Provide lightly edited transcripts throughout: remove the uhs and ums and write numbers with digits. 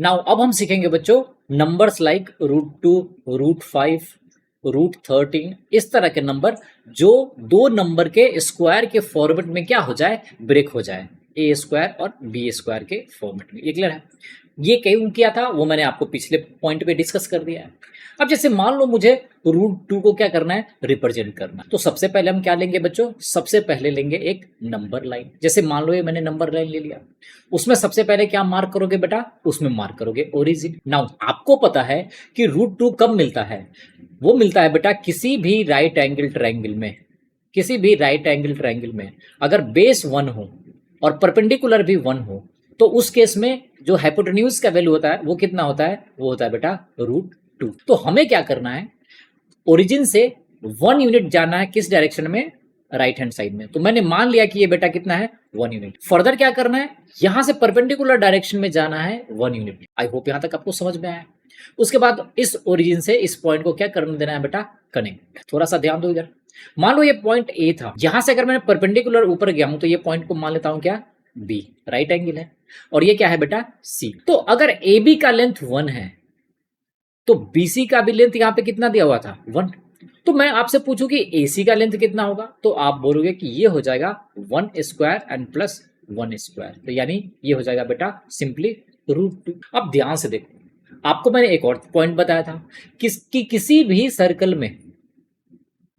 Now अब हम सीखेंगे बच्चों नंबर्स लाइक √2, √5, √13 इस तरह के नंबर जो दो नंबर के स्क्वायर के फॉर्मेट में क्या हो जाए, ब्रेक हो जाए, ए स्क्वायर और बी स्क्वायर के फॉर्मेट में। ये क्लियर है? ये क्यों किया था वो मैंने आपको पिछले पॉइंट पे डिस्कस कर दिया है। अब जैसे मान लो मुझे √2 को क्या करना है, रिप्रेजेंट करना, तो सबसे पहले हम क्या लेंगे बच्चों, सबसे पहले लेंगे एक नंबर लाइन। जैसे मान लो ये मैंने नंबर लाइन ले लिया, उसमें सबसे पहले क्या मार्क करोगे बेटा, उसमें मार्क करोगे ओरिजिन। नाउ आपको पता है कि √2 कब मिलता है, वो मिलता है बेटा किसी भी राइट एंगल ट्रायंगल में, किसी भी राइट एंगल ट्रायंगल में अगर बेस 1 हो और परपेंडिकुलर भी 1 हो तो उस केस में जो हाइपोटेन्यूज का वैल्यू होता है वो कितना होता है, वो होता है बेटा √2। तो हमें क्या करना है, ओरिजिन से 1 यूनिट जाना है किस डायरेक्शन में, राइट हैंड साइड में। तो मैंने मान लिया कि ये बेटा कितना है, 1 यूनिट। फर्दर क्या करना है, यहां से परपेंडिकुलर डायरेक्शन में जाना है 1 यूनिट। आई होप यहां तक आपको समझ में आया। उसके बाद इस ओरिजिन से इस पॉइंट को क्या करने देना है बेटा, कनेक्ट। थोड़ा सा ध्यान दो इधर, मान लो ये पॉइंट ए था, यहां से अगर मैंने परपेंडिकुलर ऊपर गया हूं तो ये पॉइंट को मान लेता हूं क्या, बी, राइट एंगल है, और ये क्या है बेटा, सी। तो अगर ए बी का लेंथ 1 है तो बीसी का भी लेंथ यहां पे कितना दिया हुआ था, 1। तो मैं आपसे पूछूं कि एसी का लेंथ कितना होगा, तो आप बोलोगे कि ये हो जाएगा 1 स्क्वायर एंड प्लस 1 स्क्वायर, तो यानी ये हो जाएगा बेटा सिंपली √2। अब ध्यान से देखो, आपको मैंने एक और पॉइंट बताया था किसी भी सर्कल में,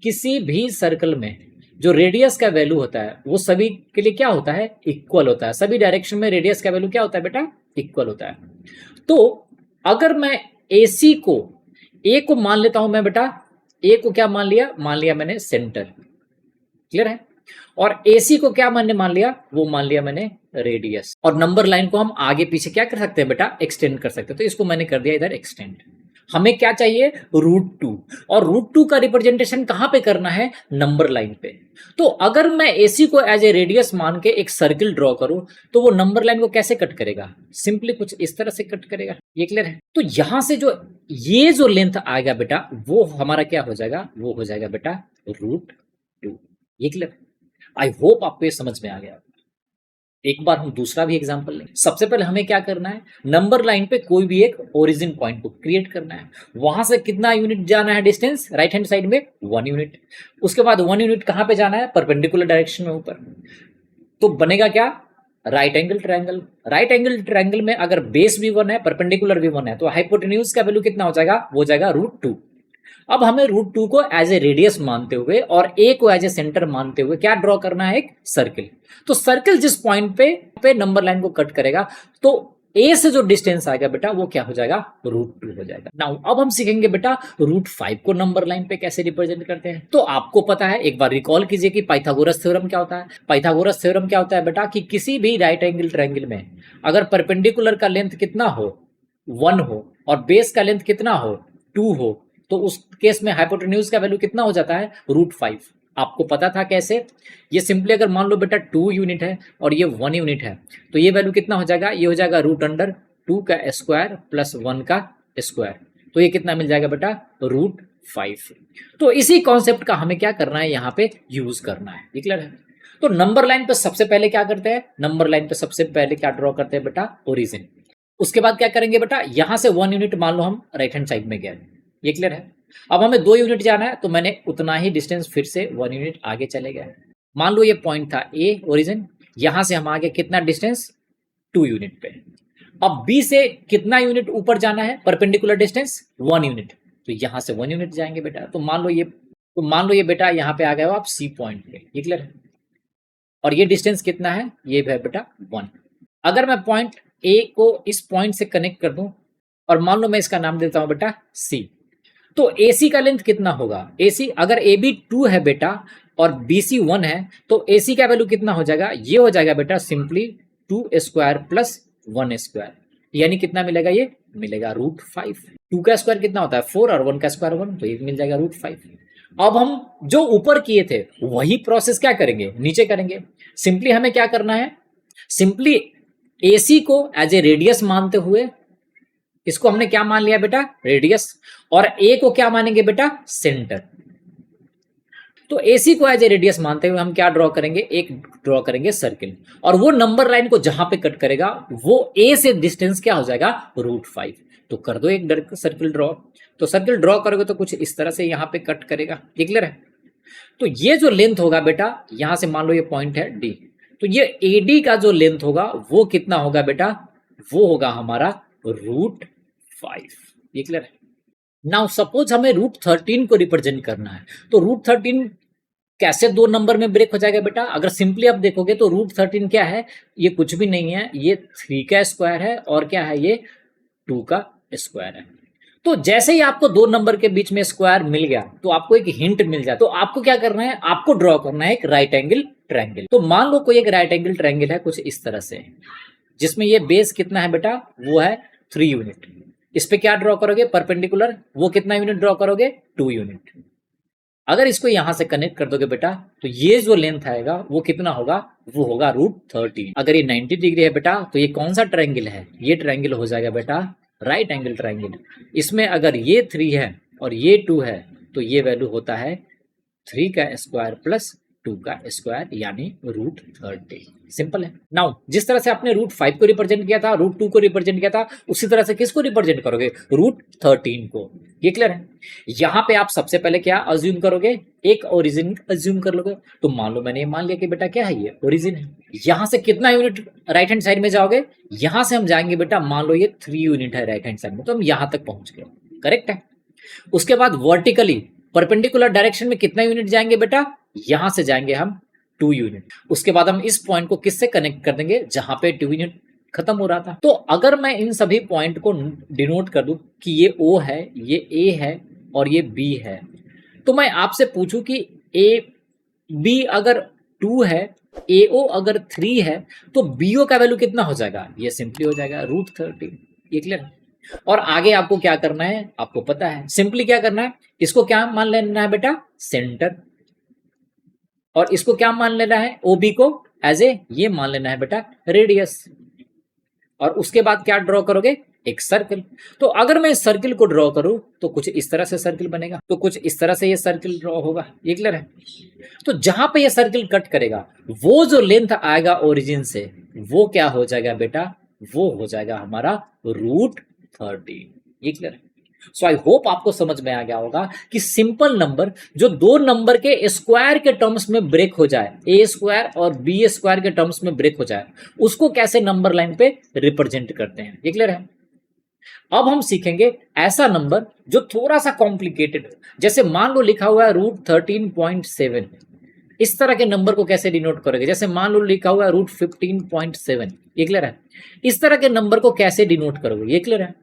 किसी भी सर्कल में जो रेडियस का वैल्यू होता है वो सभी के लिए क्या होता है, इक्वल होता है। सभी डायरेक्शन में रेडियस का वैल्यू क्या होता है बेटा, इक्वल होता है। तो अगर मैं AC को, ए को मान लेता हूं मैं बेटा, ए को क्या मान लिया मैंने सेंटर, क्लियर है, और AC को क्या मैंने मान लिया, वो मान लिया मैंने रेडियस। और नंबर लाइन को हम आगे पीछे क्या कर सकते हैं बेटा, एक्सटेंड कर सकते हैं। तो इसको मैंने कर दिया इधर एक्सटेंड। हमें क्या चाहिए, √2, और √2 का रिप्रेजेंटेशन कहां पे करना है, नंबर लाइन पे। तो अगर मैं AC को एज ए रेडियस मान के एक सर्किल ड्रॉ करूं तो वो नंबर लाइन को कैसे कट करेगा, सिंपली कुछ इस तरह से कट करेगा। ये क्लियर है? तो यहां से जो ये जो लेंथ आएगा बेटा वो हमारा क्या हो जाएगा, वो हो जाएगा बेटा √2। ये क्लियर? आई होप आपको ये समझ में आ गया। एक बार हम दूसरा भी एग्जांपल लें। सबसे पहले हमें क्या करना है, नंबर लाइन पे कोई भी एक ओरिजिन पॉइंट को क्रिएट करना है। वहां से कितना यूनिट जाना है डिस्टेंस, राइट हैंड साइड में 1 यूनिट। उसके बाद 1 यूनिट कहां पे जाना है, परपेंडिकुलर डायरेक्शन में ऊपर। तो बनेगा क्या, right angle triangle. Right angle triangle में अगर बेस भी 1 है, परपेंडिकुलर भी 1 है, तो हाइपोटेन्यूज का वैल्यू कितना हो जाएगा, वो हो जाएगा √2। अब हमें √2 को एज ए रेडियस मानते हुए और ए को एज ए सेंटर मानते हुए क्या ड्रॉ करना है, एक सर्किल। तो सर्किल जिस पॉइंट पे नंबर लाइन को कट करेगा तो ए से जो डिस्टेंस आएगा बेटा वो क्या हो जाएगा, √2 हो जाएगा। नाउ अब हम सीखेंगे बेटा √5 को नंबर लाइन पे कैसे रिप्रेजेंट करते हैं। तो आपको पता है, एक बार रिकॉल कीजिए कि पाइथागोरस थ्योरम क्या होता है। पाइथागोरस थ्योरम क्या होता है बेटा, कि किसी भी राइट एंगल ट्रायंगल में अगर परपेंडिकुलर का लेंथ कितना हो, 1 हो, और बेस का लेंथ कितना हो, 2 हो, तो उस केस में हाइपोटेन्यूज का वैल्यू कितना हो जाता है, √5। आपको पता था कैसे, ये सिंपली अगर मान लो बेटा 2 यूनिट है और ये 1 यूनिट है तो ये वैल्यू कितना हो जाएगा, ये हो जाएगा √2 का स्क्वायर प्लस 1 का स्क्वायर। तो ये कितना मिल जाएगा बेटा, √5। तो इसी कॉन्सेप्ट का हमें क्या करना है, यहाँ पे यूज करना है। क्लियर है? तो नंबर लाइन पे सबसे पहले क्या करते हैं, नंबर लाइन पे सबसे पहले क्या ड्रॉ करते हैं बेटा, ओरिजिन। उसके बाद क्या करेंगे बेटा, यहां से 1 यूनिट मान लो हम राइट हैंड साइड में गए। ये क्लियर है? अब हमें 2 यूनिट जाना है तो मैंने उतना ही डिस्टेंस फिर से 1 यूनिट आगे चले गए। मान लो ये पॉइंट था ए ओरिजिन, यहां से हम आगे कितना डिस्टेंस, 2 यूनिट पे। अब बी से कितना यूनिट ऊपर जाना है, परपेंडिकुलर डिस्टेंस 1 यूनिट, तो यहां से 1 यूनिट जाएंगे बेटा। तो मान लो ये बेटा यहाँ पे आ गए हो आप सी पॉइंट पे। ये क्लियर है? और ये डिस्टेंस कितना है, ये है बेटा 1। अगर मैं पॉइंट ए को इस पॉइंट से कनेक्ट कर दूं और मान लो मैं इसका नाम देता हूं बेटा सी, तो AC का लेंथ कितना होगा, AC अगर AB 2 है बेटा और BC 1 है तो AC का वैल्यू कितना हो जाएगा, ये हो जाएगा बेटा सिंपली 2 स्क्वायर प्लस 1 स्क्वायर, यानी कितना मिलेगा, ये मिलेगा √5। 2 का स्क्वायर कितना होता है 4 और 1 का स्क्वायर 1, तो ये मिल जाएगा √5। अब हम जो ऊपर किए थे वही प्रोसेस क्या करेंगे, नीचे करेंगे। सिंपली हमें क्या करना है, सिंपली AC को एज ए रेडियस मानते हुए, इसको हमने क्या मान लिया बेटा, रेडियस, और ए को क्या मानेंगे बेटा, सेंटर। तो AC को एज ए रेडियस मानते हुए हम क्या ड्रॉ करेंगे, एक ड्रॉ करेंगे सर्किल, और वो नंबर लाइन को जहां पे कट करेगा वो A से डिस्टेंस क्या हो जाएगा, √5। तो कर दो एक सर्किल ड्रॉ। तो सर्किल ड्रॉ करोगे तो कुछ इस तरह से यहाँ पे कट करेगा, ये क्लियर है। तो ये जो लेंथ होगा बेटा, यहां से मान लो ये पॉइंट है D, तो ये AD का जो लेंथ होगा वो कितना होगा बेटा, वो होगा हमारा √5, ये क्लियर है। नाउ सपोज हमें √13 को रिप्रेजेंट करना है, तो √13 कैसे दो नंबर में ब्रेक हो जाएगा बेटा, अगर सिंपली आप देखोगे तो √13 क्या है, ये कुछ भी नहीं है, ये 3 का स्क्वायर है और क्या है, ये 2 का स्क्वायर है। तो जैसे ही आपको दो नंबर के बीच में स्क्वायर मिल गया तो आपको एक हिंट मिल जाता, तो आपको क्या करना है, आपको ड्रॉ करना है एक राइट एंगल ट्रायंगल। तो मान लो कोई एक राइट एंगल ट्रायंगल है कुछ इस तरह से, जिसमें ये बेस कितना है बेटा, वो है 3 यूनिट। इस पे क्या ड्रॉ करोगे, परपेंडिकुलर, वो कितना यूनिट ड्रॉ करोगे, 2 यूनिट। अगर इसको यहां से कनेक्ट कर दोगे बेटा तो ये जो लेंथ आएगा वो कितना होगा, वो होगा √13। अगर ये 90 डिग्री है बेटा तो ये कौन सा ट्रायंगल है, ये ट्रायंगल हो जाएगा बेटा राइट एंगल ट्रायंगल। इसमें अगर ये 3 है और ये 2 है तो ये वैल्यू होता है 3 का स्क्वायर प्लस 2 का स्क्वायर यानी √13। सिंपल है। नाउ जिस तरह से आपने √5 को रिप्रेजेंट किया था, √2 को रिप्रेजेंट किया था, उसी तरह से किसको रिप्रेजेंट करोगे, √13 को। ये क्लियर है। यहां पे आप सबसे पहले क्या अज्यूम करोगे, एक ओरिजिन अज्यूम कर लोगे। तो मान लो मैंने ये मान लिया कि बेटा क्या है, ये ओरिजिन है। यहां से कितना यूनिट राइट हैंड साइड में जाओगे, यहां से हम जाएंगे बेटा, मान लो ये 3 यूनिट है राइट हैंड साइड में, तो हम यहां तक पहुंच गए, करेक्ट है। उसके बाद वर्टिकली परपेंडिकुलर डायरेक्शन में कितना यूनिट जाएंगे बेटा, यहां से जाएंगे हम 2 यूनिट। उसके बाद हम इस पॉइंट को किससे कनेक्ट कर देंगे, जहां पे 2 यूनिट खत्म हो रहा था। तो अगर मैं इन सभी पॉइंट को डिनोट कर दूं कि ये O है, ये A है और ये B है, तो मैं आपसे पूछूं कि AB अगर 2 है, AO अगर 3 है, तो BO का वैल्यू कितना हो जाएगा, ये सिंपली हो जाएगा √13। ये क्लियर है। और आगे आपको क्या करना है, आपको पता है, सिंपली क्या करना है, इसको क्या मान लेना है बेटा, सेंटर, और इसको क्या मान लेना है, OB को एज ए ये मान लेना है बेटा रेडियस। और उसके बाद क्या ड्रॉ करोगे, एक सर्कल। तो अगर मैं इस सर्कल को ड्रॉ करूं तो कुछ इस तरह से सर्कल बनेगा, तो कुछ इस तरह से ये सर्कल ड्रॉ होगा, ये क्लियर है। तो जहां पे ये सर्कल कट करेगा वो जो लेंथ आएगा ओरिजिन से, वो क्या हो जाएगा बेटा, वो हो जाएगा हमारा √13। ये क्लियर है। सो आई होप आपको समझ में आ गया होगा कि सिंपल नंबर जो दो नंबर के स्क्वायर के टर्म्स में ब्रेक हो जाए, ए स्क्वायर और बी स्क्वायर के टर्म्स में ब्रेक हो जाए, उसको कैसे नंबर लाइन पे रिप्रेजेंट करते हैं। ये क्लियर है। अब हम सीखेंगे ऐसा नंबर जो थोड़ा सा कॉम्प्लिकेटेड हो, जैसे मान लो लिखा हुआ है √13.7, इस तरह के नंबर को कैसे डिनोट करोगे, जैसे मान लो लिखा हुआ है √15.7। ये क्लियर है। इस तरह के नंबर को कैसे डिनोट करोगे, ये क्लियर है।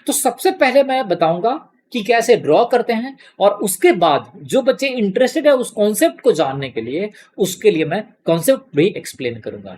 तो सबसे पहले मैं बताऊंगा कि कैसे ड्रॉ करते हैं, और उसके बाद जो बच्चे इंटरेस्टेड है उस कॉन्सेप्ट को जानने के लिए, उसके लिए मैं कॉन्सेप्ट भी एक्सप्लेन करूंगा।